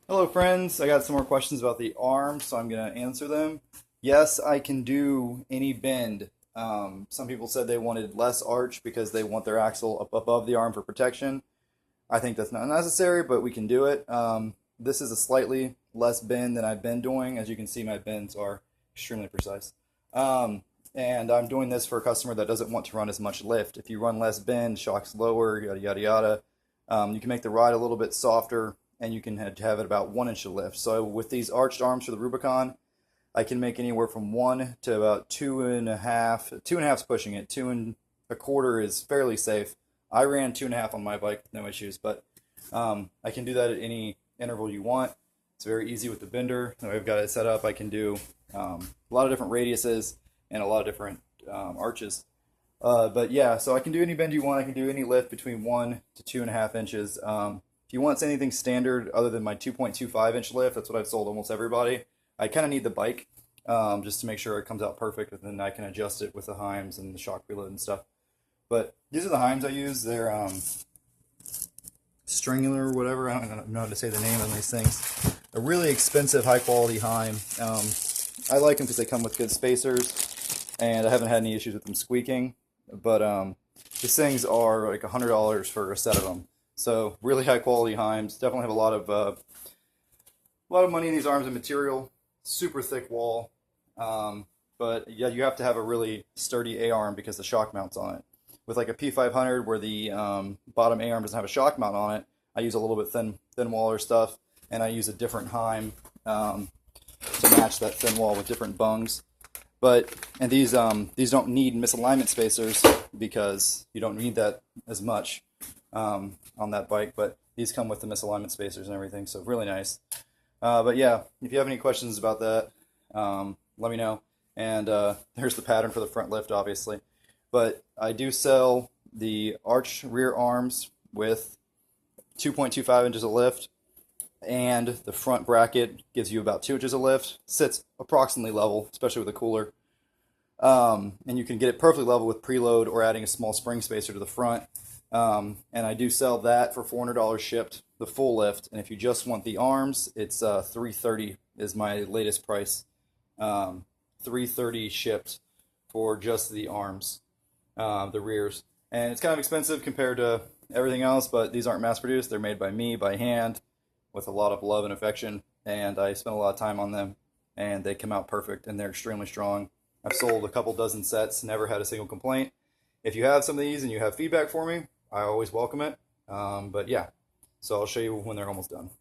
Hello friends, I got some more questions about the arm, so I'm going to answer them. Yes, I can do any bend. Some people said they wanted less arch because they want their axle up above the arm for protection. I think that's not necessary, but we can do it. This is a slightly less bend than I've been doing. As you can see, my bends are extremely precise. Um, and I'm doing this for a customer that doesn't want to run as much lift. If you run less bend, shock's lower, yada yada yada. You can make the ride a little bit softer, and you can have it about 1 inch of lift. So with these arched arms for the Rubicon, I can make anywhere from 1 to about 2.5. 2.5 is pushing it. 2.25 is fairly safe. I ran 2.5 on my bike, no issues, but I can do that at any interval you want. It's very easy with the bender. The way I've got it set up, I can do a lot of different radiuses and a lot of different arches. But yeah, so I can do any bend you want. I can do any lift between 1 to 2.5 inches. If you want anything standard other than my 2.25 inch lift, that's what I've sold almost everybody. I kind of need the bike just to make sure it comes out perfect, and then I can adjust it with the Heims and the shock preload and stuff. But these are the Heims I use. They're Stringular or whatever. I don't know how to say the name on these things. A really expensive, high quality Heim. I like them because they come with good spacers, and I haven't had any issues with them squeaking. But these things are like $100 for a set of them. So really high quality Heims. Definitely have a lot of money in these arms and material. Super thick wall. But yeah, you have to have a really sturdy A-arm because the shock mounts on it. With like a P500 where the bottom A-arm doesn't have a shock mount on it, I use a little bit thin waller stuff, and I use a different Heim to match that thin wall with different bungs. And these don't need misalignment spacers because you don't need that as much on that bike. But these come with the misalignment spacers and everything, so really nice. But yeah, if you have any questions about that, let me know. And there's the pattern for the front lift, obviously. But I do sell the arch rear arms with 2.25 inches of lift, and the front bracket gives you about 2 inches of lift. Sits approximately level, especially with a cooler. And you can get it perfectly level with preload or adding a small spring spacer to the front. And I do sell that for $400 shipped, the full lift. And if you just want the arms, it's $330 is my latest price. $330 shipped for just the arms, the rears. And it's kind of expensive compared to everything else, but these aren't mass produced. They're made by me, by hand, with a lot of love and affection. And I spent a lot of time on them, and they come out perfect, and they're extremely strong. I've sold a couple dozen sets, never had a single complaint. If you have some of these and you have feedback for me, I always welcome it. But yeah, so I'll show you when they're almost done.